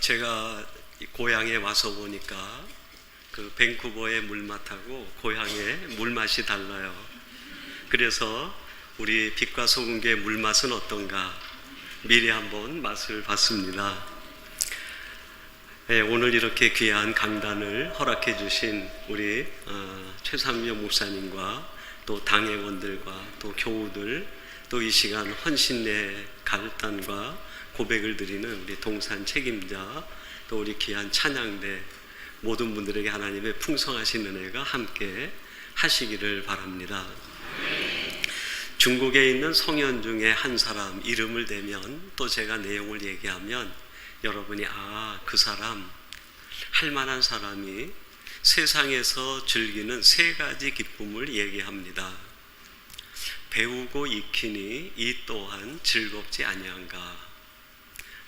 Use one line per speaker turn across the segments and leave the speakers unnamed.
제가 고향에 와서 보니까 그 밴쿠버의 물맛하고 고향의 물맛이 달라요. 그래서 우리 빛과 소금계의 물맛은 어떤가 미리 한번 맛을 봤습니다. 네, 오늘 이렇게 귀한 강단을 허락해 주신 우리 최상묘 목사님과 또 당회원들과 또 교우들, 또 이 시간 헌신의 갈단과 고백을 드리는 우리 동산 책임자, 또 우리 귀한 찬양대 모든 분들에게 하나님의 풍성하신 은혜가 함께 하시기를 바랍니다. 중국에 있는 성현 중에 한 사람 이름을 대면, 또 제가 내용을 얘기하면 여러분이 그 사람, 할 만한 사람이 세상에서 즐기는 세 가지 기쁨을 얘기합니다. 배우고 익히니 이 또한 즐겁지 아니한가.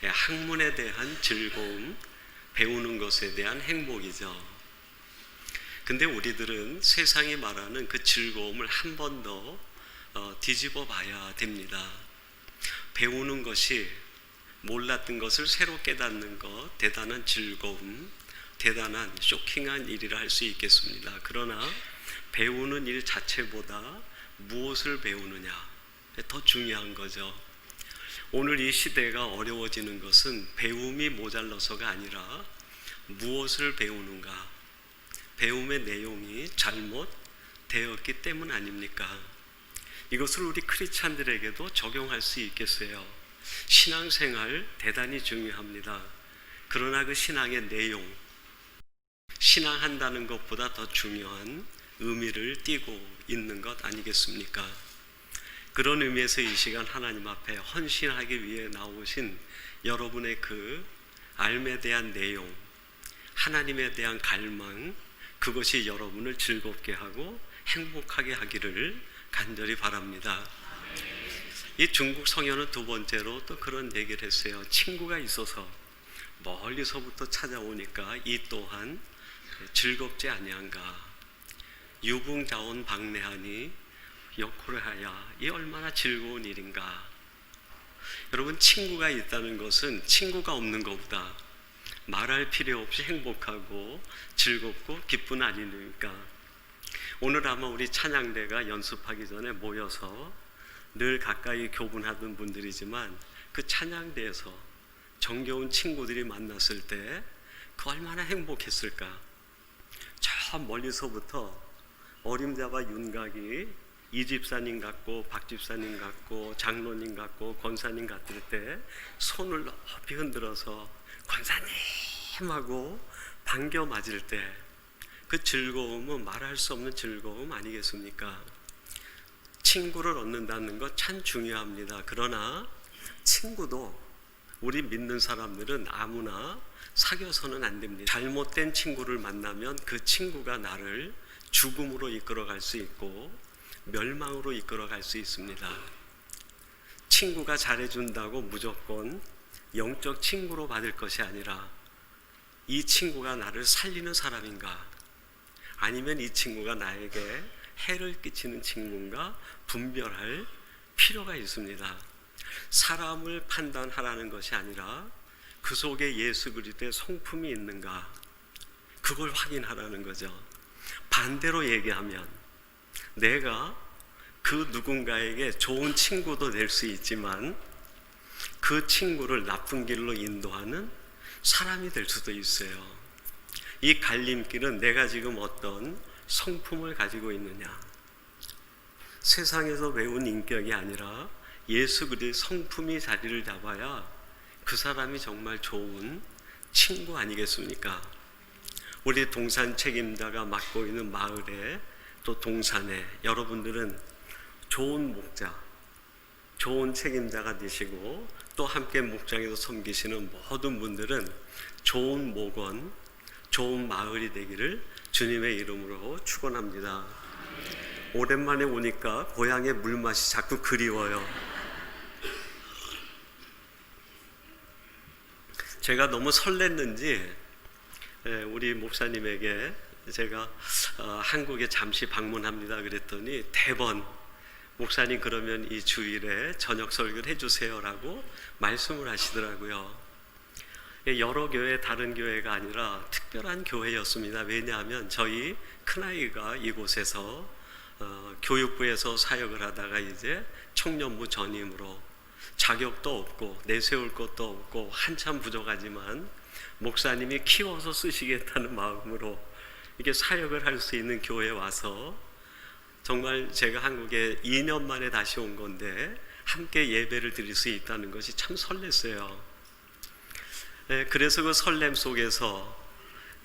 학문에 대한 즐거움, 배우는 것에 대한 행복이죠. 근데 우리들은 세상이 말하는 그 즐거움을 한 번 더 뒤집어 봐야 됩니다. 배우는 것이, 몰랐던 것을 새로 깨닫는 것, 대단한 즐거움, 대단한 쇼킹한 일이라 할 수 있겠습니다. 그러나 배우는 일 자체보다 무엇을 배우느냐 더 중요한 거죠. 오늘 이 시대가 어려워지는 것은 배움이 모자라서가 아니라 무엇을 배우는가, 배움의 내용이 잘못되었기 때문 아닙니까? 이것을 우리 크리스찬들에게도 적용할 수 있겠어요. 신앙생활 대단히 중요합니다. 그러나 그 신앙의 내용, 신앙한다는 것보다 더 중요한 의미를 띠고 있는 것 아니겠습니까? 그런 의미에서 이 시간 하나님 앞에 헌신하기 위해 나오신 여러분의 그 삶에 대한 내용, 하나님에 대한 갈망, 그것이 여러분을 즐겁게 하고 행복하게 하기를 간절히 바랍니다. 이 중국 성현은 두 번째로 또 그런 얘기를 했어요. 친구가 있어서 멀리서부터 찾아오니까 이 또한 즐겁지 아니한가. 유붕자온 방내하니 역호르하야. 이 얼마나 즐거운 일인가. 여러분, 친구가 있다는 것은 친구가 없는 것보다 말할 필요 없이 행복하고 즐겁고 기쁜 아니니까. 오늘 아마 우리 찬양대가 연습하기 전에 모여서 늘 가까이 교분하던 분들이지만 그 찬양대에서 정겨운 친구들이 만났을 때 그 얼마나 행복했을까. 저 멀리서부터 어림잡아 윤곽이 이 집사님 같고 박 집사님 같고 장로님 같고 권사님 같을 때 손을 높이 흔들어서 권사님 하고 반겨 맞을 때 그 즐거움은 말할 수 없는 즐거움 아니겠습니까? 친구를 얻는다는 것 참 중요합니다. 그러나 친구도 우리 믿는 사람들은 아무나 사귀어서는 안 됩니다. 잘못된 친구를 만나면 그 친구가 나를 죽음으로 이끌어갈 수 있고 멸망으로 이끌어갈 수 있습니다. 친구가 잘해준다고 무조건 영적 친구로 받을 것이 아니라 이 친구가 나를 살리는 사람인가, 아니면 이 친구가 나에게 해를 끼치는 친구인가 분별할 필요가 있습니다. 사람을 판단하라는 것이 아니라 그 속에 예수 그리스도의 성품이 있는가, 그걸 확인하라는 거죠. 반대로 얘기하면 내가 그 누군가에게 좋은 친구도 될 수 있지만 그 친구를 나쁜 길로 인도하는 사람이 될 수도 있어요. 이 갈림길은 내가 지금 어떤 성품을 가지고 있느냐, 세상에서 배운 인격이 아니라 예수 그리스도의 성품이 자리를 잡아야 그 사람이 정말 좋은 친구 아니겠습니까? 우리 동산 책임자가 맡고 있는 마을에, 또 동산에 여러분들은 좋은 목자, 좋은 책임자가 되시고 또 함께 목장에서 섬기시는 모든 분들은 좋은 목원, 좋은 마을이 되기를 주님의 이름으로 축원합니다. 오랜만에 오니까 고향의 물맛이 자꾸 그리워요. 제가 너무 설렜는지 우리 목사님에게 제가 한국에 잠시 방문합니다 그랬더니 대번 목사님 그러면 이 주일에 저녁 설교를 해주세요라고 말씀을 하시더라고요. 여러 교회, 다른 교회가 아니라 특별한 교회였습니다. 왜냐하면 저희 큰아이가 이곳에서 교육부에서 사역을 하다가 이제 청년부 전임으로 자격도 없고 내세울 것도 없고 한참 부족하지만 목사님이 키워서 쓰시겠다는 마음으로 이게 사역을 할 수 있는 교회에 와서 정말 제가 한국에 2년 만에 다시 온 건데 함께 예배를 드릴 수 있다는 것이 참 설렜어요. 그래서 그 설렘 속에서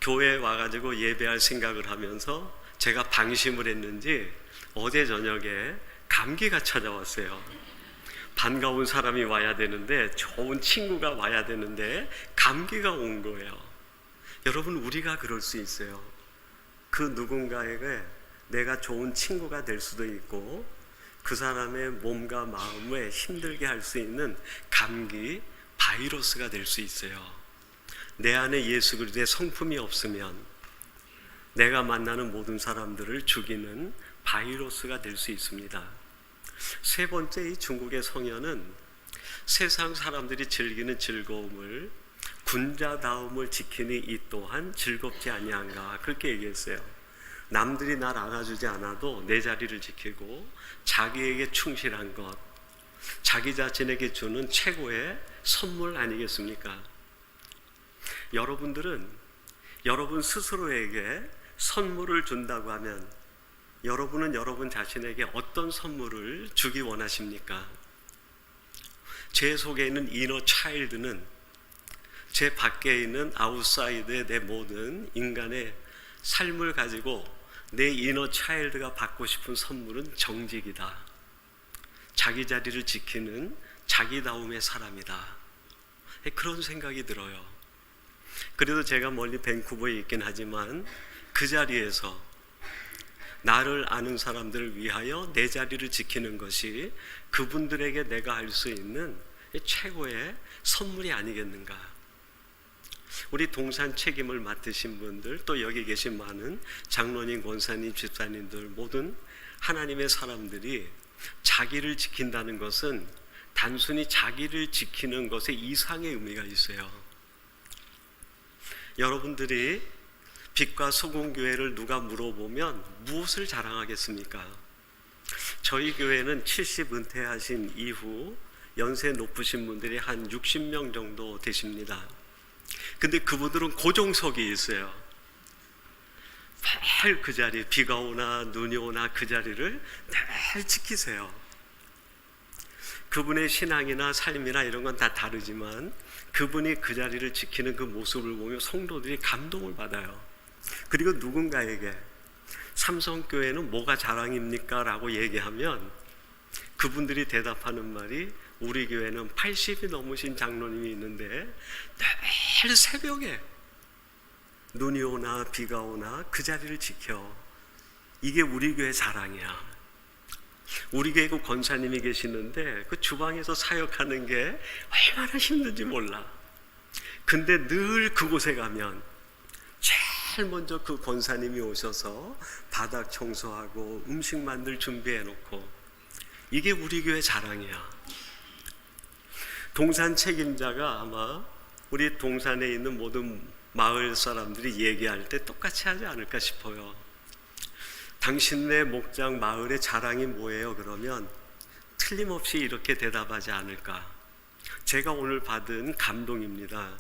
교회에 와가지고 예배할 생각을 하면서 제가 방심을 했는지 어제 저녁에 감기가 찾아왔어요. 반가운 사람이 와야 되는데, 좋은 친구가 와야 되는데 감기가 온 거예요. 여러분, 우리가 그럴 수 있어요. 그 누군가에게 내가 좋은 친구가 될 수도 있고 그 사람의 몸과 마음을 힘들게 할 수 있는 감기, 바이러스가 될 수 있어요. 내 안에 예수 그리스도의 성품이 없으면 내가 만나는 모든 사람들을 죽이는 바이러스가 될 수 있습니다. 세 번째, 이 중국의 성현은 세상 사람들이 즐기는 즐거움을 군자다움을 지키니 이 또한 즐겁지 아니한가, 그렇게 얘기했어요. 남들이 날 알아주지 않아도 내 자리를 지키고 자기에게 충실한 것, 자기 자신에게 주는 최고의 선물 아니겠습니까? 여러분들은 여러분 스스로에게 선물을 준다고 하면 여러분은 여러분 자신에게 어떤 선물을 주기 원하십니까? 제 속에 있는 이너 차일드는, 제 밖에 있는 아웃사이드의 내 모든 인간의 삶을 가지고 내 이너 차일드가 받고 싶은 선물은 정직이다. 자기 자리를 지키는 자기다움의 사람이다. 그런 생각이 들어요. 그래도 제가 멀리 밴쿠버에 있긴 하지만 그 자리에서 나를 아는 사람들을 위하여 내 자리를 지키는 것이 그분들에게 내가 할 수 있는 최고의 선물이 아니겠는가. 우리 동산 책임을 맡으신 분들, 또 여기 계신 많은 장로님, 권사님, 집사님들, 모든 하나님의 사람들이 자기를 지킨다는 것은 단순히 자기를 지키는 것에 이상의 의미가 있어요. 여러분들이 빛과 소금 교회를 누가 물어보면 무엇을 자랑하겠습니까? 저희 교회는 70 은퇴하신 이후 연세 높으신 분들이 한 60명 정도 되십니다. 근데 그분들은 고정석이 있어요. 매일 그 자리, 비가 오나 눈이 오나 그 자리를 늘 지키세요. 그분의 신앙이나 삶이나 이런 건 다 다르지만 그분이 그 자리를 지키는 그 모습을 보며 성도들이 감동을 받아요. 그리고 누군가에게 삼성교회는 뭐가 자랑입니까? 라고 얘기하면 그분들이 대답하는 말이, 우리 교회는 80이 넘으신 장로님이 있는데 매일 새벽에 눈이 오나 비가 오나 그 자리를 지켜. 이게 우리 교회 자랑이야. 우리 교회 그 권사님이 계시는데 그 주방에서 사역하는 게 얼마나 힘든지 몰라. 근데 늘 그곳에 가면 제일 먼저 그 권사님이 오셔서 바닥 청소하고 음식 만들 준비해 놓고, 이게 우리 교회 자랑이야. 동산 책임자가 아마 우리 동산에 있는 모든 마을 사람들이 얘기할 때 똑같이 하지 않을까 싶어요. 당신네 목장 마을의 자랑이 뭐예요? 그러면 틀림없이 이렇게 대답하지 않을까. 제가 오늘 받은 감동입니다.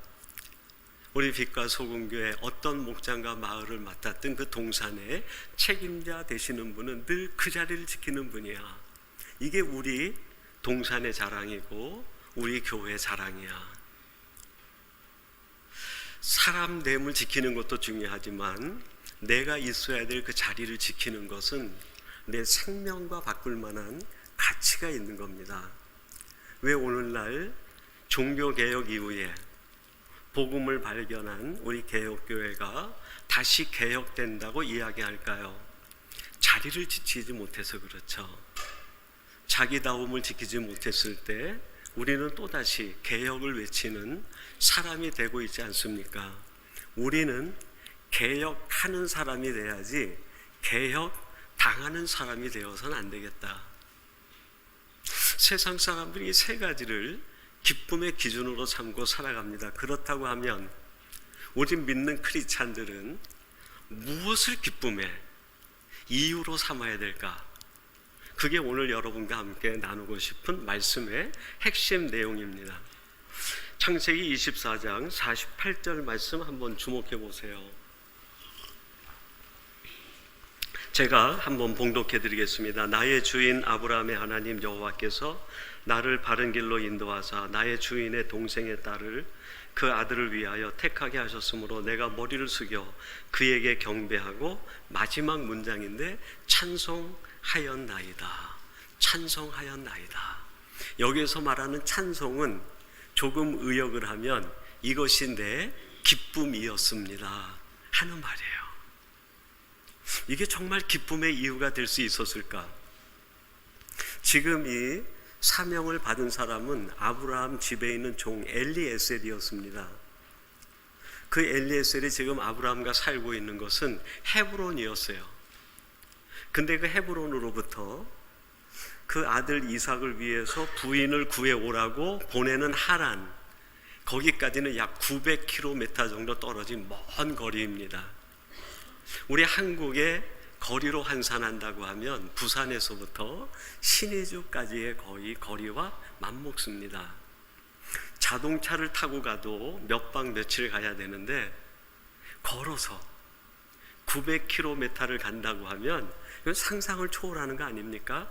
우리 빛과 소금교회 어떤 목장과 마을을 맡았던 그 동산의 책임자 되시는 분은 늘 그 자리를 지키는 분이야. 이게 우리 동산의 자랑이고 우리 교회의 자랑이야. 사람 됨을 지키는 것도 중요하지만 내가 있어야 될 그 자리를 지키는 것은 내 생명과 바꿀 만한 가치가 있는 겁니다. 왜 오늘날 종교개혁 이후에 복음을 발견한 우리 개혁교회가 다시 개혁된다고 이야기할까요? 자리를 지키지 못해서 그렇죠. 자기다움을 지키지 못했을 때 우리는 또다시 개혁을 외치는 사람이 되고 있지 않습니까? 우리는 개혁하는 사람이 돼야지 개혁당하는 사람이 되어서는 안 되겠다. 세상 사람들이 세 가지를 기쁨의 기준으로 삼고 살아갑니다. 그렇다고 하면 우리 믿는 크리스찬들은 무엇을 기쁨의 이유로 삼아야 될까? 그게 오늘 여러분과 함께 나누고 싶은 말씀의 핵심 내용입니다. 창세기 24장 48절 말씀 한번 주목해 보세요. 제가 한번 봉독해 드리겠습니다. 나의 주인 아브라함의 하나님 여호와께서 나를 바른 길로 인도하사 나의 주인의 동생의 딸을 그 아들을 위하여 택하게 하셨으므로 내가 머리를 숙여 그에게 경배하고, 마지막 문장인데 찬송하였나이다. 찬송하였나이다. 여기서 말하는 찬송은 조금 의역을 하면 이것이 내 기쁨이었습니다 하는 말이에요. 이게 정말 기쁨의 이유가 될 수 있었을까? 지금 이 사명을 받은 사람은 아브라함 집에 있는 종 엘리에셀이었습니다. 그 엘리에셀이 지금 아브라함과 살고 있는 것은 헤브론이었어요. 근데 그 헤브론으로부터 그 아들 이삭을 위해서 부인을 구해오라고 보내는 하란, 거기까지는 약 900km 정도 떨어진 먼 거리입니다. 우리 한국의 거리로 환산한다고 하면 부산에서부터 신의주까지의 거의 거리와 맞먹습니다. 자동차를 타고 가도 몇 박 며칠 가야 되는데 걸어서 900km를 간다고 하면 이건 상상을 초월하는 거 아닙니까?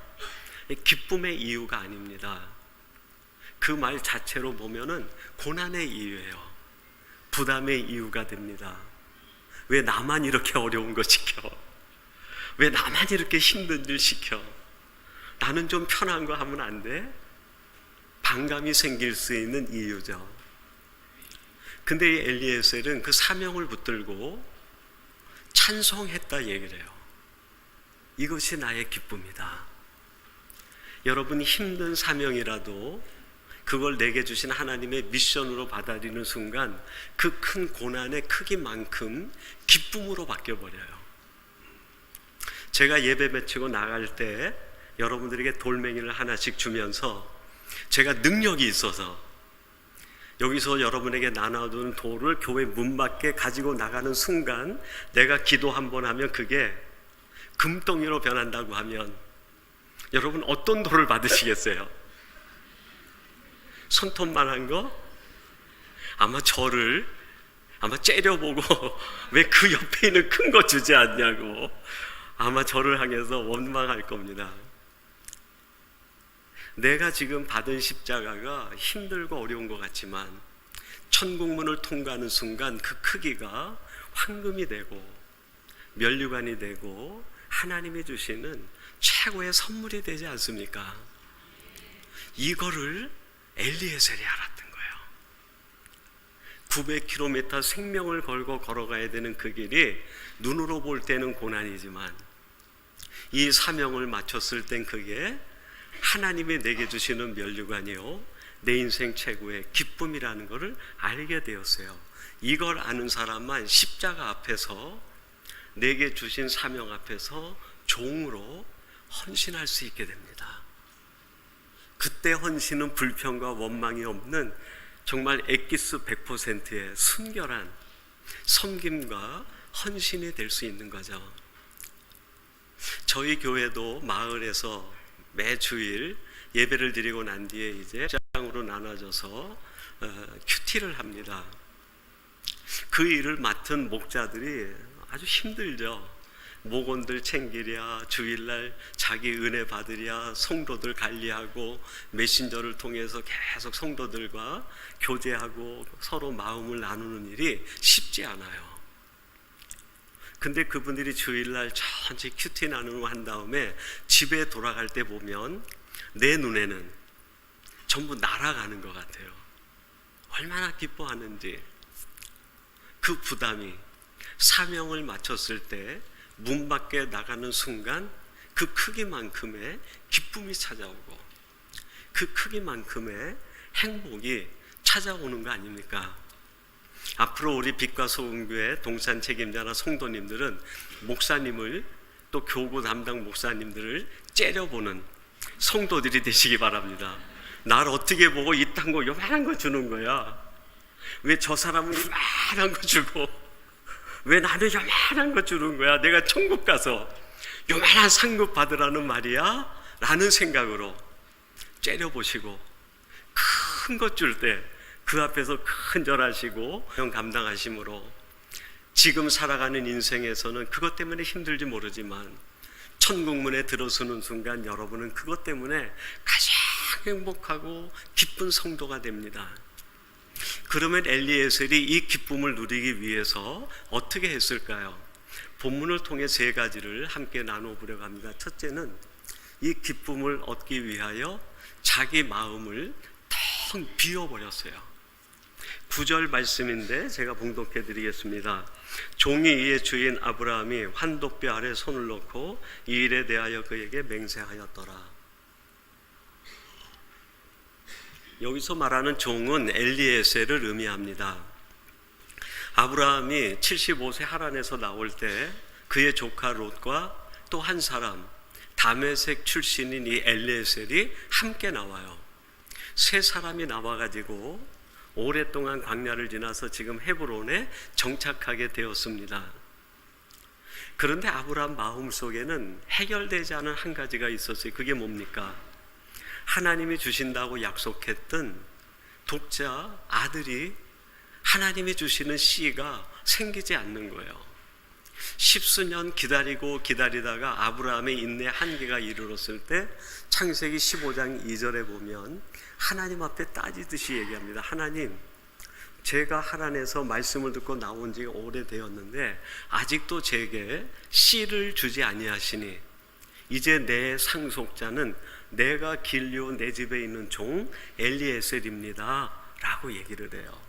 기쁨의 이유가 아닙니다. 그 말 자체로 보면은 고난의 이유예요. 부담의 이유가 됩니다. 왜 나만 이렇게 어려운 거 시켜? 왜 나만 이렇게 힘든 일 시켜? 나는 좀 편한 거 하면 안 돼? 반감이 생길 수 있는 이유죠. 근데 이 엘리에셀은 그 사명을 붙들고 찬송했다 얘기를 해요. 이것이 나의 기쁨이다. 여러분이 힘든 사명이라도 그걸 내게 주신 하나님의 미션으로 받아들이는 순간 그 큰 고난의 크기만큼 기쁨으로 바뀌어버려요. 제가 예배 마치고 나갈 때 여러분들에게 돌멩이를 하나씩 주면서 제가 능력이 있어서 여기서 여러분에게 나눠둔 돌을 교회 문 밖에 가지고 나가는 순간 내가 기도 한번 하면 그게 금덩이로 변한다고 하면 여러분 어떤 돌을 받으시겠어요? 손톱만한 거? 아마 저를 째려보고 왜 그 옆에 있는 큰 거 주지 않냐고 아마 저를 향해서 원망할 겁니다. 내가 지금 받은 십자가가 힘들고 어려운 것 같지만 천국문을 통과하는 순간 그 크기가 황금이 되고 면류관이 되고 하나님이 주시는 최고의 선물이 되지 않습니까? 이거를 엘리에셀이 알았던 거예요. 900km 생명을 걸고 걸어가야 되는 그 길이 눈으로 볼 때는 고난이지만 이 사명을 마쳤을 땐 그게 하나님이 내게 주시는 면류관이요 내 인생 최고의 기쁨이라는 것을 알게 되었어요. 이걸 아는 사람만 십자가 앞에서 내게 주신 사명 앞에서 종으로 헌신할 수 있게 됩니다. 그때 헌신은 불평과 원망이 없는 정말 엑기스 100%의 순결한 섬김과 헌신이 될 수 있는 거죠. 저희 교회도 마을에서 매 주일 예배를 드리고 난 뒤에 이제 장으로 나눠져서 큐티를 합니다. 그 일을 맡은 목자들이 아주 힘들죠. 목원들 챙기랴, 주일날 자기 은혜 받으랴, 성도들 관리하고 메신저를 통해서 계속 성도들과 교제하고 서로 마음을 나누는 일이 쉽지 않아요. 근데 그분들이 주일날 천천히 큐티 나누고 한 다음에 집에 돌아갈 때 보면 내 눈에는 전부 날아가는 것 같아요. 얼마나 기뻐하는지. 그 부담이 사명을 마쳤을 때 문 밖에 나가는 순간 그 크기만큼의 기쁨이 찾아오고 그 크기만큼의 행복이 찾아오는 거 아닙니까? 앞으로 우리 빛과 소금교회 동산 책임자나 성도님들은 목사님을 또 교구 담당 목사님들을 째려보는 성도들이 되시기 바랍니다. 날 어떻게 보고 이딴 거 요만한 거 주는 거야? 왜 저 사람은 요만한 거 주고 왜 나는 요만한 거 주는 거야? 내가 천국 가서 요만한 상급 받으라는 말이야? 라는 생각으로 째려보시고 큰 것 줄 때 그 앞에서 큰절하시고 감당하심으로 지금 살아가는 인생에서는 그것 때문에 힘들지 모르지만 천국문에 들어서는 순간 여러분은 그것 때문에 가장 행복하고 기쁜 성도가 됩니다. 그러면 엘리에셀이 이 기쁨을 누리기 위해서 어떻게 했을까요? 본문을 통해 세 가지를 함께 나눠보려고 합니다. 첫째는 이 기쁨을 얻기 위하여 자기 마음을 텅 비워버렸어요. 9절 말씀인데 제가 봉독해 드리겠습니다. 종이 이의 주인 아브라함이 환독뼈 아래 손을 놓고 이 일에 대하여 그에게 맹세하였더라. 여기서 말하는 종은 엘리에셀을 의미합니다. 아브라함이 75세 하란에서 나올 때 그의 조카 롯과 또 한 사람 다메섹 출신인 이 엘리에셀이 함께 나와요. 세 사람이 나와가지고 오랫동안 광야를 지나서 지금 헤브론에 정착하게 되었습니다. 그런데 아브라함 마음속에는 해결되지 않은 한 가지가 있었어요. 그게 뭡니까? 하나님이 주신다고 약속했던 독자 아들이 하나님이 주시는 씨가 생기지 않는 거예요. 십수년 기다리다가 아브라함의 인내 한계가 이르렀을 때 창세기 15장 2절에 보면 하나님 앞에 따지듯이 얘기합니다. 하나님, 제가 하란에서 말씀을 듣고 나온 지가 오래되었는데 아직도 제게 씨를 주지 아니하시니 이제 내 상속자는 내가 길리온 내 집에 있는 종 엘리에셀입니다 라고 얘기를 해요.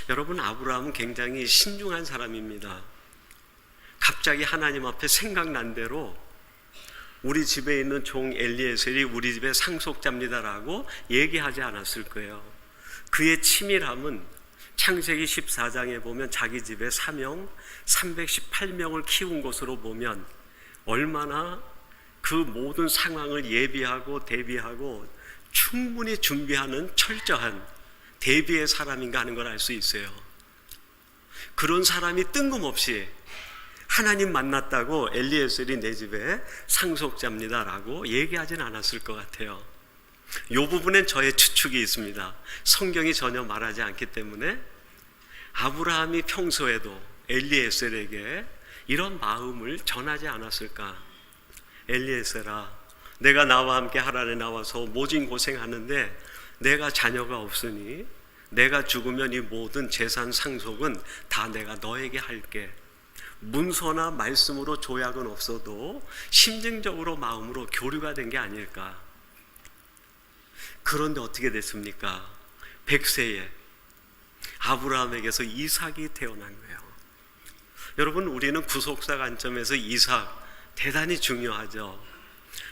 여러분, 아브라함은 굉장히 신중한 사람입니다. 갑자기 하나님 앞에 생각난 대로 우리 집에 있는 종 엘리에셀이 우리 집의 상속자입니다라고 얘기하지 않았을 거예요. 그의 치밀함은 창세기 14장에 보면 자기 집에 사명 318명을 키운 것으로 보면 얼마나 그 모든 상황을 예비하고 대비하고 충분히 준비하는 철저한 대비의 사람인가 하는 걸 알 수 있어요. 그런 사람이 뜬금없이 하나님 만났다고 엘리에셀이 내 집에 상속자입니다라고 얘기하진 않았을 것 같아요. 이 부분엔 저의 추측이 있습니다. 성경이 전혀 말하지 않기 때문에 아브라함이 평소에도 엘리에셀에게 이런 마음을 전하지 않았을까? 엘리에셀아, 내가 나와 함께 하란에 나와서 모진 고생하는데 내가 자녀가 없으니 내가 죽으면 이 모든 재산 상속은 다 내가 너에게 할게. 문서나 말씀으로 조약은 없어도 심증적으로 마음으로 교류가 된 게 아닐까. 그런데 어떻게 됐습니까? 100세에 아브라함에게서 이삭이 태어난 거예요. 여러분, 우리는 구속사 관점에서 이삭 대단히 중요하죠.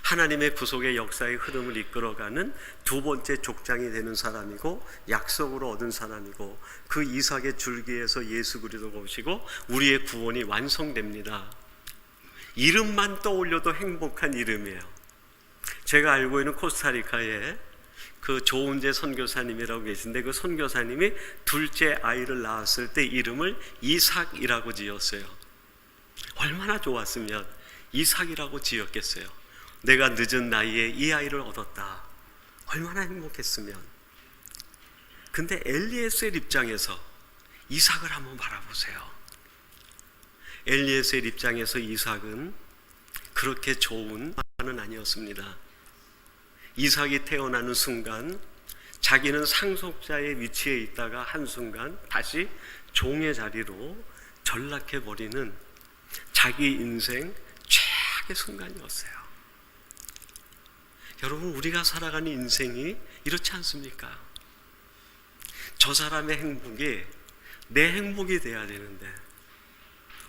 하나님의 구속의 역사의 흐름을 이끌어가는 두 번째 족장이 되는 사람이고 약속으로 얻은 사람이고 그 이삭의 줄기에서 예수 그리스도가 오시고 우리의 구원이 완성됩니다. 이름만 떠올려도 행복한 이름이에요. 제가 알고 있는 코스타리카에 그 조은재 선교사님이라고 계신데 그 선교사님이 둘째 아이를 낳았을 때 이름을 이삭이라고 지었어요. 얼마나 좋았으면 이삭이라고 지었겠어요. 내가 늦은 나이에 이 아이를 얻었다. 얼마나 행복했으면. 근데 엘리에셀 입장에서 이삭을 한번 바라보세요. 엘리에셀 입장에서 이삭은 그렇게 좋은 아는 아니었습니다. 이삭이 태어나는 순간 자기는 상속자의 위치에 있다가 한순간 다시 종의 자리로 전락해버리는 자기 인생 최악의 순간이었어요. 여러분, 우리가 살아가는 인생이 이렇지 않습니까? 저 사람의 행복이 내 행복이 돼야 되는데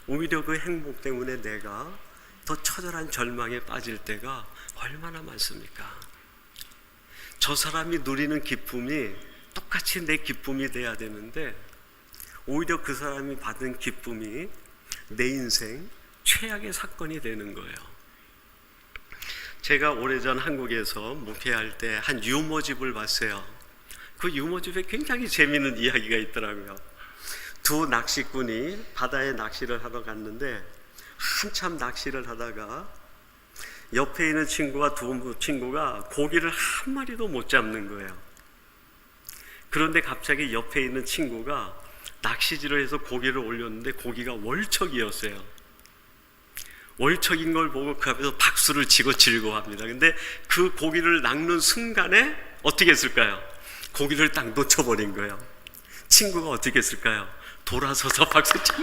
오히려 그 행복 때문에 내가 더 처절한 절망에 빠질 때가 얼마나 많습니까? 저 사람이 누리는 기쁨이 똑같이 내 기쁨이 돼야 되는데 오히려 그 사람이 받은 기쁨이 내 인생 최악의 사건이 되는 거예요. 제가 오래전 한국에서 목회할 때 한 유모집을 봤어요. 그 유모집에 굉장히 재미있는 이야기가 있더라고요. 두 낚시꾼이 바다에 낚시를 하러 갔는데 한참 낚시를 하다가 옆에 있는 두 친구가 고기를 한 마리도 못 잡는 거예요. 그런데 갑자기 옆에 있는 친구가 낚시질을 해서 고기를 올렸는데 고기가 월척이었어요. 월척인 걸 보고 그 앞에서 박수를 치고 즐거워합니다. 근데 그 고기를 낚는 순간에 어떻게 했을까요? 고기를 딱 놓쳐버린 거예요. 친구가 어떻게 했을까요? 돌아서서 박수치고.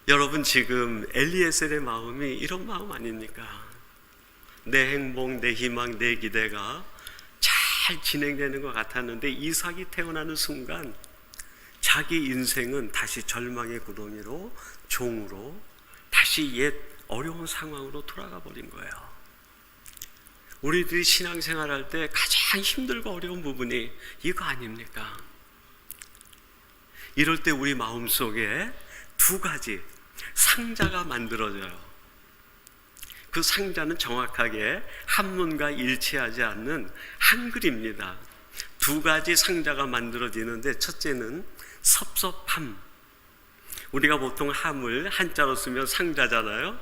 여러분, 지금 엘리에셀의 마음이 이런 마음 아닙니까? 내 행복, 내 희망, 내 기대가 잘 진행되는 것 같았는데 이삭이 태어나는 순간 자기 인생은 다시 절망의 구덩이로, 종으로, 다시 옛 어려운 상황으로 돌아가 버린 거예요. 우리들이 신앙생활할 때 가장 힘들고 어려운 부분이 이거 아닙니까? 이럴 때 우리 마음속에 두 가지 상자가 만들어져요. 그 상자는 정확하게 한문과 일치하지 않는 한글입니다. 두 가지 상자가 만들어지는데 첫째는 섭섭함. 우리가 보통 함을 한자로 쓰면 상자잖아요.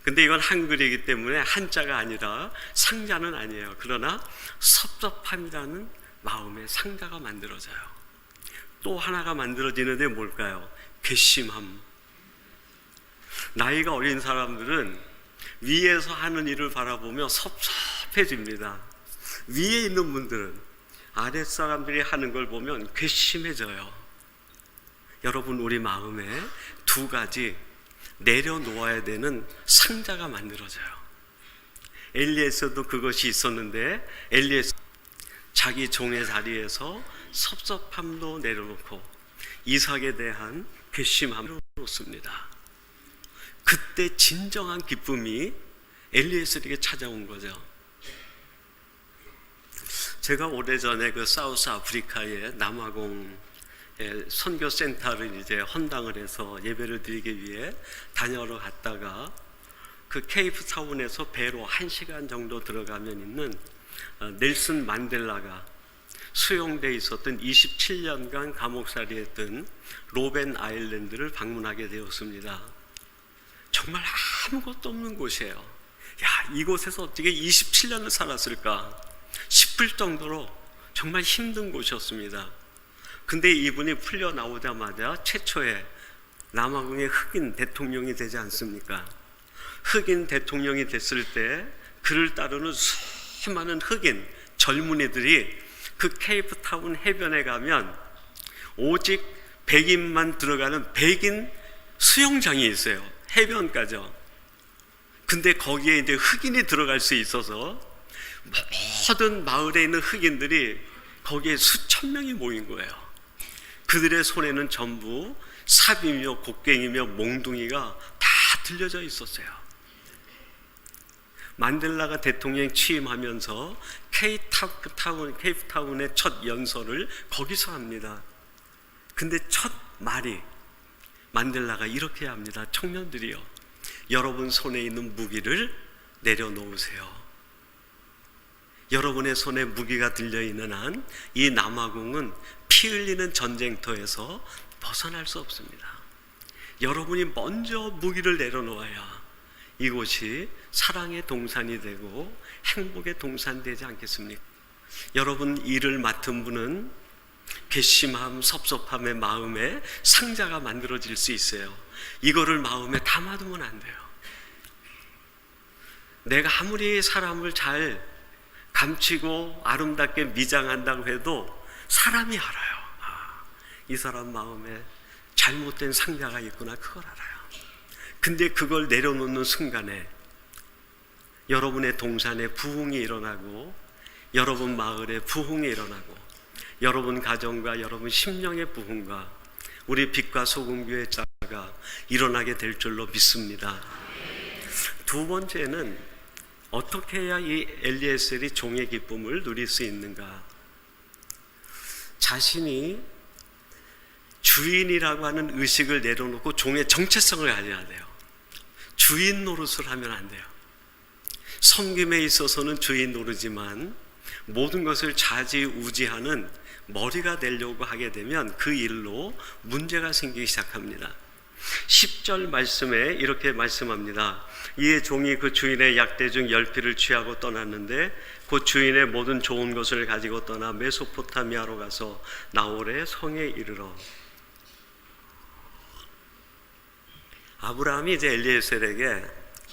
근데 이건 한글이기 때문에 한자가 아니라 상자는 아니에요. 그러나 섭섭함이라는 마음의 상자가 만들어져요. 또 하나가 만들어지는데 뭘까요? 괘씸함. 나이가 어린 사람들은 위에서 하는 일을 바라보며 섭섭해집니다. 위에 있는 분들은 아랫사람들이 하는 걸 보면 괘씸해져요. 여러분, 우리 마음에 두 가지 내려놓아야 되는 상자가 만들어져요. 엘리에서도 그것이 있었는데 엘리에서 자기 종의 자리에서 섭섭함도 내려놓고 이삭에 대한 괘씸함을 놓습니다. 그때 진정한 기쁨이 엘리에셀에게 찾아온 거죠. 제가 오래전에 그 사우스 아프리카의 남아공 선교센터를 이제 헌당을 해서 예배를 드리기 위해 다녀러 갔다가 그 케이프타운에서 배로 1시간 정도 들어가면 있는 넬슨 만델라가 수용돼 있었던 27년간 감옥살이했던 로벤 아일랜드를 방문하게 되었습니다. 정말 아무것도 없는 곳이에요. 야, 이곳에서 어떻게 27년을 살았을까 싶을 정도로 정말 힘든 곳이었습니다. 근데 이분이 풀려 나오자마자 최초의 남아공의 흑인 대통령이 되지 않습니까? 흑인 대통령이 됐을 때 그를 따르는 수많은 흑인 젊은이들이 그 케이프타운 해변에 가면 오직 백인만 들어가는 백인 수영장이 있어요. 해변가죠. 근데 거기에 이제 흑인이 들어갈 수 있어서 모든 마을에 있는 흑인들이 거기에 수천 명이 모인 거예요. 그들의 손에는 전부 삽이며 곡괭이며 몽둥이가 다 들려져 있었어요. 만델라가 대통령 취임하면서 케이프타운의 첫 연설을 거기서 합니다. 근데 첫 말이 만델라가 이렇게 합니다. 청년들이여, 여러분 손에 있는 무기를 내려놓으세요. 여러분의 손에 무기가 들려있는 한 이 남아공은 피 흘리는 전쟁터에서 벗어날 수 없습니다. 여러분이 먼저 무기를 내려놓아야 이곳이 사랑의 동산이 되고 행복의 동산이 되지 않겠습니까? 여러분, 일을 맡은 분은 괘씸함, 섭섭함의 마음에 상자가 만들어질 수 있어요. 이거를 마음에 담아두면 안 돼요. 내가 아무리 사람을 잘 감추고 아름답게 미장한다고 해도 사람이 알아요. 이 사람 마음에 잘못된 상자가 있구나, 그걸 알아요. 근데 그걸 내려놓는 순간에 여러분의 동산에 부흥이 일어나고 여러분 마을에 부흥이 일어나고 여러분 가정과 여러분 심령의 부흥과 우리 빛과 소금 교회 자가 일어나게 될 줄로 믿습니다. 두 번째는 어떻게 해야 이 엘리에셀이 종의 기쁨을 누릴 수 있는가? 자신이 주인이라고 하는 의식을 내려놓고 종의 정체성을 가져야 돼요. 주인 노릇을 하면 안 돼요. 섬김에 있어서는 주인 노릇이지만 모든 것을 좌지우지하는 머리가 되려고 하게 되면 그 일로 문제가 생기기 시작합니다. 10절 말씀에 이렇게 말씀합니다. 이에 종이 그 주인의 약대 중 10피를 취하고 떠났는데 그 주인의 모든 좋은 것을 가지고 떠나 메소포타미아로 가서 나홀의 성에 이르러. 아브라함이 이제 엘리에셀에게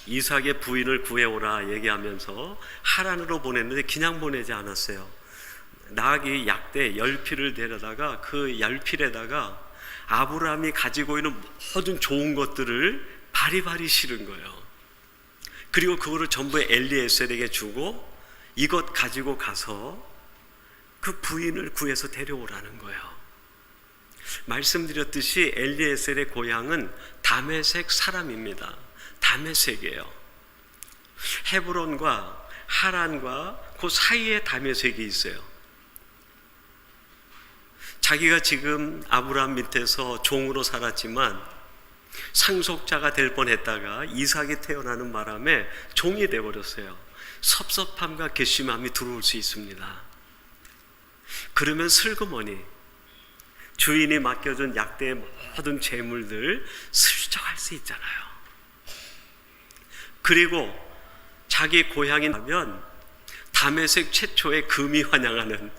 이삭의 부인을 구해오라 얘기하면서 하란으로 보냈는데 그냥 보내지 않았어요. 나귀 약대 10피를 데려다가 그 10필에다가 아브라함이 가지고 있는 모든 좋은 것들을 바리바리 실은 거예요. 그리고 그거를 전부 엘리에셀에게 주고 이것 가지고 가서 그 부인을 구해서 데려오라는 거예요. 말씀드렸듯이 엘리에셀의 고향은 다메섹 사람입니다. 다메섹이에요. 헤브론과 하란과 그 사이에 다메섹이 있어요. 자기가 지금 아브라함 밑에서 종으로 살았지만 상속자가 될 뻔했다가 이삭이 태어나는 바람에 종이 되어버렸어요. 섭섭함과 괘씸함이 들어올 수 있습니다. 그러면 슬그머니 주인이 맡겨준 약대의 모든 재물들 슬쩍할 수 있잖아요. 그리고 자기 고향이 나면 다메섹 최초의 금이 환영하는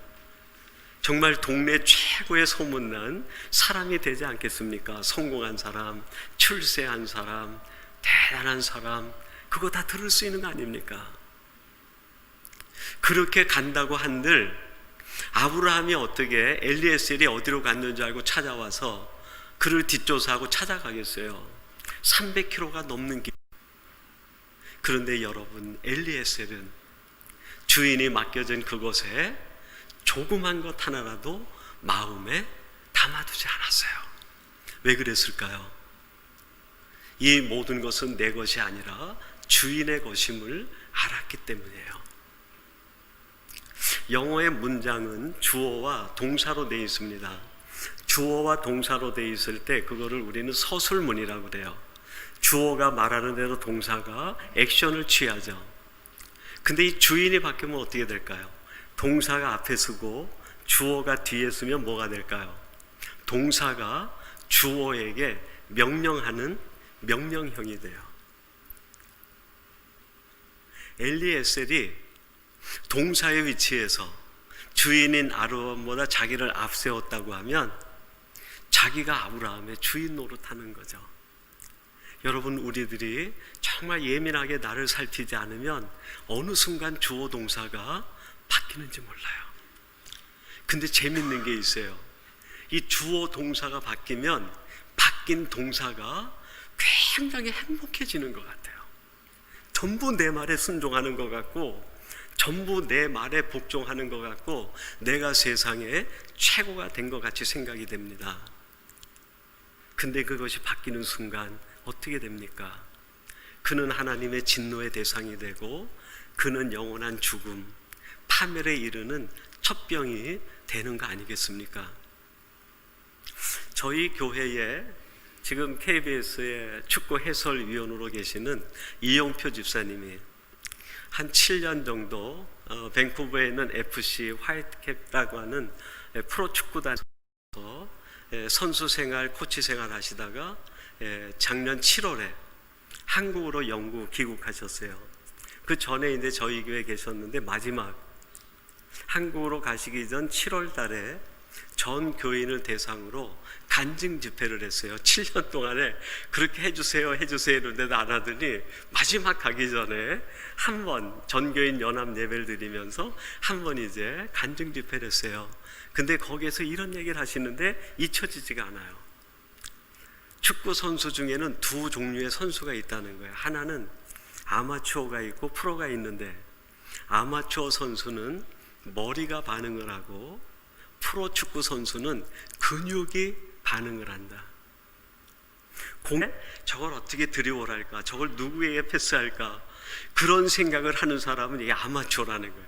정말 동네 최고의 소문난 사람이 되지 않겠습니까? 성공한 사람, 출세한 사람, 대단한 사람, 그거 다 들을 수 있는 거 아닙니까? 그렇게 간다고 한들 아브라함이 어떻게 엘리에셀이 어디로 갔는지 알고 찾아와서 그를 뒷조사하고 찾아가겠어요? 300km가 넘는 길. 그런데 여러분, 엘리에셀은 주인이 맡겨진 그곳에 조그만 것 하나라도 마음에 담아두지 않았어요. 왜 그랬을까요? 이 모든 것은 내 것이 아니라 주인의 것임을 알았기 때문이에요. 영어의 문장은 주어와 동사로 되어 있습니다. 주어와 동사로 되어 있을 때 그거를 우리는 서술문이라고 그래요. 주어가 말하는 대로 동사가 액션을 취하죠. 근데 이 주인이 바뀌면 어떻게 될까요? 동사가 앞에 서고 주어가 뒤에 서면 뭐가 될까요? 동사가 주어에게 명령하는 명령형이 돼요. 엘리에셀이 동사의 위치에서 주인인 아브라함보다 자기를 앞세웠다고 하면 자기가 아브라함의 주인 노릇하는 거죠. 여러분, 우리들이 정말 예민하게 나를 살피지 않으면 어느 순간 주어 동사가 바뀌는지 몰라요. 근데 재밌는 게 있어요. 이 주어 동사가 바뀌면 바뀐 동사가 굉장히 행복해지는 것 같아요. 전부 내 말에 순종하는 것 같고 전부 내 말에 복종하는 것 같고 내가 세상에 최고가 된 것 같이 생각이 됩니다. 근데 그것이 바뀌는 순간 어떻게 됩니까? 그는 하나님의 진노의 대상이 되고 그는 영원한 죽음, 파멸에 이르는 첩병이 되는 거 아니겠습니까? 저희 교회에 지금 KBS의 축구 해설위원으로 계시는 이용표 집사님이 한 7년 정도 밴쿠버에 있는 FC 화이트캡이라고 하는 프로축구단에서 선수 생활, 코치 생활 하시다가 작년 7월에 한국으로 영구 귀국하셨어요. 그 전에 이제 저희 교회에 계셨는데 마지막 한국으로 가시기 전 7월 달에 전 교인을 대상으로 간증 집회를 했어요. 7년 동안에 그렇게 해주세요 이러는데도 안 하더니 마지막 가기 전에 한 번 전교인 연합 예배를 드리면서 한 번 이제 간증 집회를 했어요. 근데 거기에서 이런 얘기를 하시는데 잊혀지지가 않아요. 축구 선수 중에는 두 종류의 선수가 있다는 거예요. 하나는 아마추어가 있고 프로가 있는데 아마추어 선수는 머리가 반응을 하고 프로 축구 선수는 근육이 반응을 한다. 공에 저걸 어떻게 드리블할까? 저걸 누구에게 패스할까? 그런 생각을 하는 사람은 이게 아마추어라는 거예요.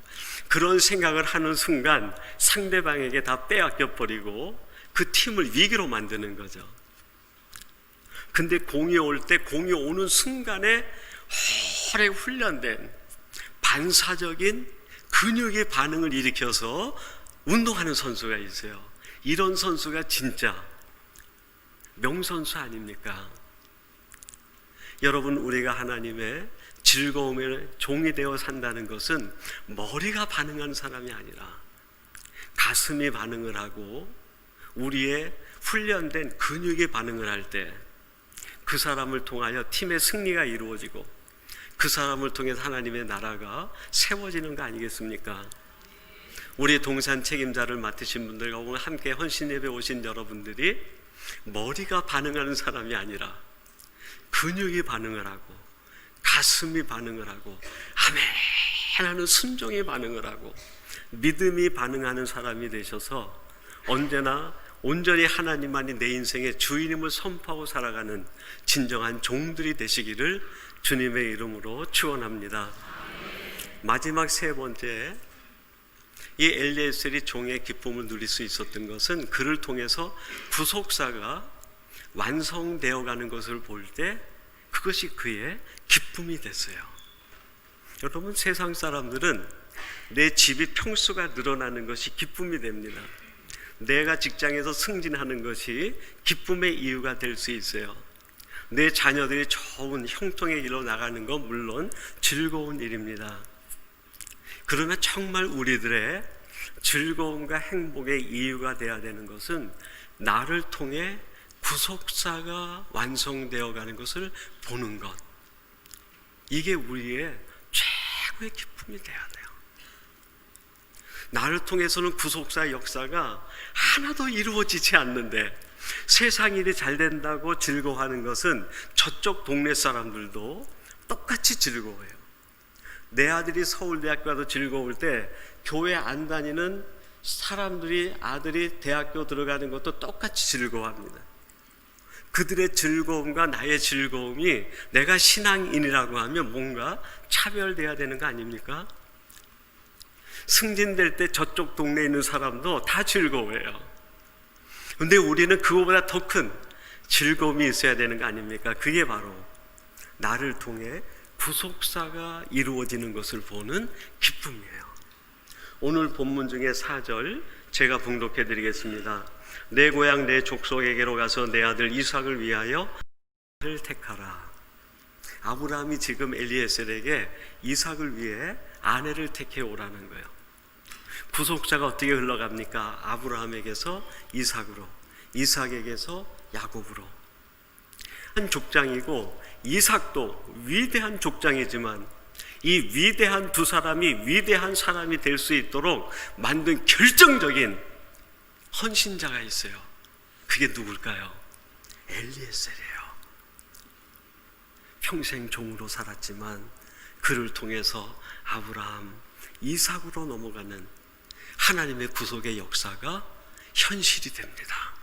그런 생각을 하는 순간 상대방에게 다 빼앗겨 버리고 그 팀을 위기로 만드는 거죠. 근데 공이 올 때 공이 오는 순간에 오래 훈련된 반사적인 근육의 반응을 일으켜서 운동하는 선수가 있어요. 이런 선수가 진짜 명선수 아닙니까? 여러분, 우리가 하나님의 즐거움의 종이 되어 산다는 것은 머리가 반응하는 사람이 아니라 가슴이 반응을 하고 우리의 훈련된 근육이 반응을 할 때 그 사람을 통하여 팀의 승리가 이루어지고 그 사람을 통해서 하나님의 나라가 세워지는 거 아니겠습니까? 우리 동산 책임자를 맡으신 분들과 오늘 함께 헌신 예배 오신 여러분들이 머리가 반응하는 사람이 아니라 근육이 반응을 하고 가슴이 반응을 하고 아멘 하는 순종이 반응을 하고 믿음이 반응하는 사람이 되셔서 언제나 온전히 하나님만이 내 인생의 주인임을 선포하고 살아가는 진정한 종들이 되시기를 주님의 이름으로 축원합니다. 마지막 세 번째, 이 엘리에셀이 종의 기쁨을 누릴 수 있었던 것은 그를 통해서 구속사가 완성되어 가는 것을 볼 때 그것이 그의 기쁨이 됐어요. 여러분, 세상 사람들은 내 집이 평수가 늘어나는 것이 기쁨이 됩니다. 내가 직장에서 승진하는 것이 기쁨의 이유가 될 수 있어요. 내 자녀들이 좋은 형통의 길로 나가는 건 물론 즐거운 일입니다. 그러나 정말 우리들의 즐거움과 행복의 이유가 되어야 되는 것은 나를 통해 구속사가 완성되어 가는 것을 보는 것, 이게 우리의 최고의 기쁨이 되어야 돼요. 나를 통해서는 구속사 역사가 하나도 이루어지지 않는데 세상 일이 잘 된다고 즐거워하는 것은 저쪽 동네 사람들도 똑같이 즐거워해요. 내 아들이 서울대학교 가도 즐거울 때 교회 안 다니는 사람들이 아들이 대학교 들어가는 것도 똑같이 즐거워합니다. 그들의 즐거움과 나의 즐거움이 내가 신앙인이라고 하면 뭔가 차별돼야 되는 거 아닙니까? 승진될 때 저쪽 동네에 있는 사람도 다 즐거워해요. 근데 우리는 그거보다 더 큰 즐거움이 있어야 되는 거 아닙니까? 그게 바로 나를 통해 구속사가 이루어지는 것을 보는 기쁨이에요. 오늘 본문 중에 4절 제가 봉독해 드리겠습니다. 내 고향 내 족속에게로 가서 내 아들 이삭을 위하여 아들을 택하라. 아브라함이 지금 엘리에셀에게 이삭을 위해 아내를 택해 오라는 거예요. 구속사가 어떻게 흘러갑니까? 아브라함에게서 이삭으로, 이삭에게서 야곱으로. 한 족장이고 이삭도 위대한 족장이지만 이 위대한 두 사람이 위대한 사람이 될 수 있도록 만든 결정적인 헌신자가 있어요. 그게 누굴까요? 엘리에셀이에요. 평생 종으로 살았지만 그를 통해서 아브라함, 이삭으로 넘어가는 하나님의 구속의 역사가 현실이 됩니다.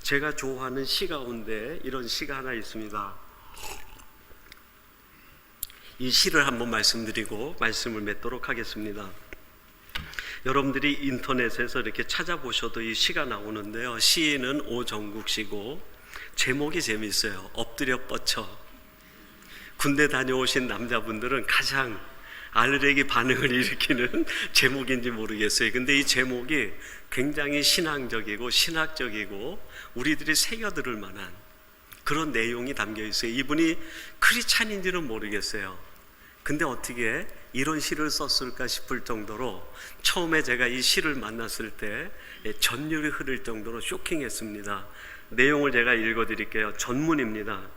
제가 좋아하는 시 가운데 이런 시가 하나 있습니다. 이 시를 한번 말씀드리고 말씀을 맺도록 하겠습니다. 여러분들이 인터넷에서 이렇게 찾아보셔도 이 시가 나오는데요. 시인은 오정국 씨고 제목이 재미있어요. 엎드려 뻗쳐. 군대 다녀오신 남자분들은 가장 알레르기 반응을 일으키는 제목인지 모르겠어요. 근데 이 제목이 굉장히 신앙적이고 신학적이고 우리들이 새겨들을 만한 그런 내용이 담겨 있어요. 이분이 크리스찬인지는 모르겠어요. 근데 어떻게 이런 시를 썼을까 싶을 정도로 처음에 제가 이 시를 만났을 때 전율이 흐를 정도로 쇼킹했습니다. 내용을 제가 읽어드릴게요. 전문입니다.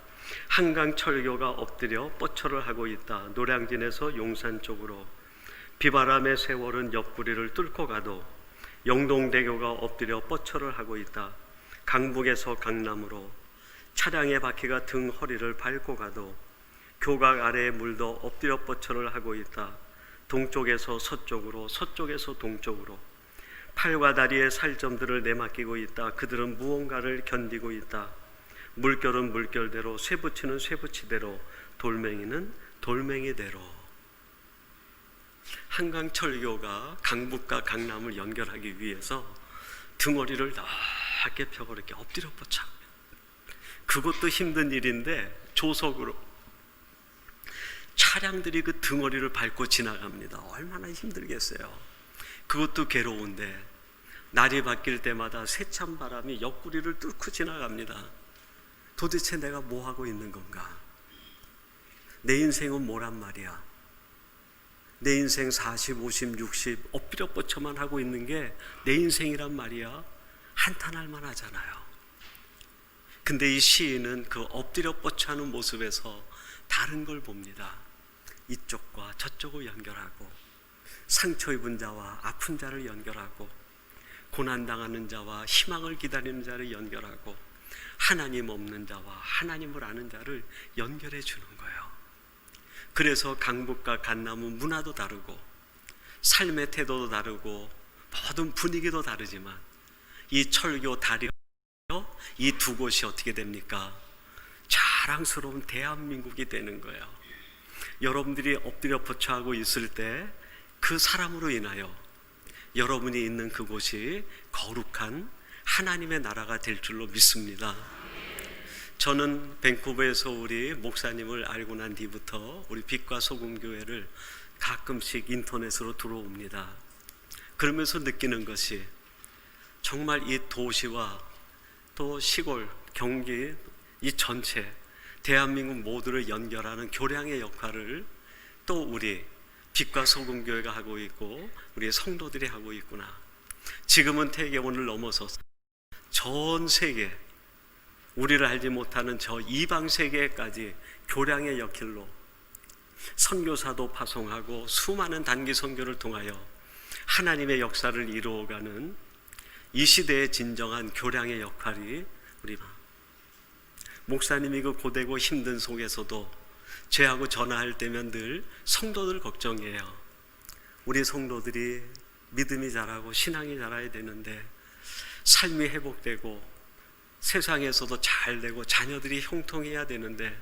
한강 철교가 엎드려 뻗쳐를 하고 있다. 노량진에서 용산 쪽으로 비바람의 세월은 옆구리를 뚫고 가도 영동대교가 엎드려 뻗쳐를 하고 있다. 강북에서 강남으로 차량의 바퀴가 등 허리를 밟고 가도 교각 아래의 물도 엎드려 뻗쳐를 하고 있다. 동쪽에서 서쪽으로 서쪽에서 동쪽으로 팔과 다리의 살점들을 내맡기고 있다. 그들은 무언가를 견디고 있다. 물결은 물결대로 쇠붙이는 쇠붙이대로 돌멩이는 돌멩이대로. 한강철교가 강북과 강남을 연결하기 위해서 등허리를 넓게 펴고 이렇게 엎드려 뻗쳐 그것도 힘든 일인데 조석으로 차량들이 그 등허리를 밟고 지나갑니다. 얼마나 힘들겠어요. 그것도 괴로운데 날이 바뀔 때마다 세찬 바람이 옆구리를 뚫고 지나갑니다. 도대체 내가 뭐 하고 있는 건가? 내 인생은 뭐란 말이야? 내 인생 40, 50, 60 엎드려 뻗쳐만 하고 있는 게 내 인생이란 말이야? 한탄할 만하잖아요. 근데 이 시인은 그 엎드려 뻗쳐하는 모습에서 다른 걸 봅니다. 이쪽과 저쪽을 연결하고, 상처 입은 자와 아픈 자를 연결하고, 고난당하는 자와 희망을 기다리는 자를 연결하고, 하나님 없는 자와 하나님을 아는 자를 연결해 주는 거예요. 그래서 강북과 강남은 문화도 다르고 삶의 태도도 다르고 모든 분위기도 다르지만 이 철교 다리어 이 두 곳이 어떻게 됩니까? 자랑스러운 대한민국이 되는 거예요. 여러분들이 엎드려 뻗쳐하고 있을 때 그 사람으로 인하여 여러분이 있는 그곳이 거룩한 하나님의 나라가 될 줄로 믿습니다. 저는 밴쿠버에서 우리 목사님을 알고 난 뒤부터 우리 빛과 소금 교회를 가끔씩 인터넷으로 들어옵니다. 그러면서 느끼는 것이 정말 이 도시와 또 시골, 경기 이 전체 대한민국 모두를 연결하는 교량의 역할을 또 우리 빛과 소금 교회가 하고 있고 우리 성도들이 하고 있구나. 지금은 태계원을 넘어서서 전 세계, 우리를 알지 못하는 저 이방 세계까지 교량의 역할로 선교사도 파송하고 수많은 단기 선교를 통하여 하나님의 역사를 이루어가는 이 시대의 진정한 교량의 역할이 우리 목사님이 그 고되고 힘든 속에서도 죄하고 전화할 때면 늘 성도들 걱정이에요. 우리 성도들이 믿음이 자라고 신앙이 자라야 되는데 삶이 회복되고 세상에서도 잘 되고 자녀들이 형통해야 되는데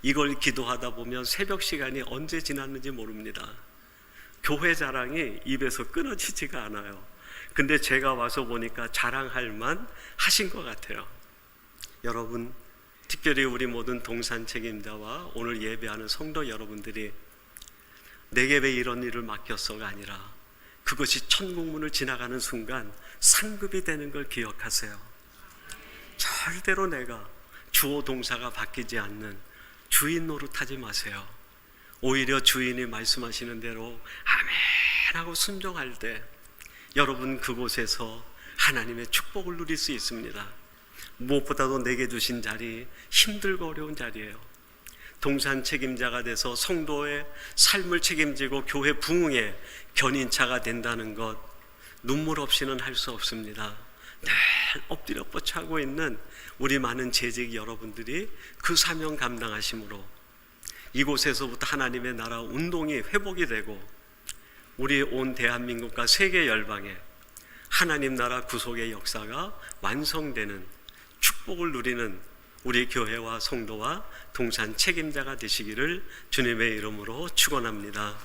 이걸 기도하다 보면 새벽 시간이 언제 지났는지 모릅니다. 교회 자랑이 입에서 끊어지지가 않아요. 근데 제가 와서 보니까 자랑할 만 하신 것 같아요. 여러분, 특별히 우리 모든 동산 책임자와 오늘 예배하는 성도 여러분들이 내게 왜 이런 일을 맡겼어가 아니라 그것이 천국문을 지나가는 순간 상급이 되는 걸 기억하세요. 절대로 내가 주어 동사가 바뀌지 않는 주인 노릇하지 마세요. 오히려 주인이 말씀하시는 대로 아멘 하고 순종할 때 여러분 그곳에서 하나님의 축복을 누릴 수 있습니다. 무엇보다도 내게 주신 자리, 힘들고 어려운 자리예요. 동산 책임자가 돼서 성도의 삶을 책임지고 교회 부흥의 견인차가 된다는 것 눈물 없이는 할 수 없습니다. 늘 엎드려 뻗쳐하고 있는 우리 많은 재직 여러분들이 그 사명 감당하심으로 이곳에서부터 하나님의 나라 운동이 회복이 되고 우리 온 대한민국과 세계 열방에 하나님 나라 구속의 역사가 완성되는 축복을 누리는 우리 교회와 성도와 동산 책임자가 되시기를 주님의 이름으로 축원합니다.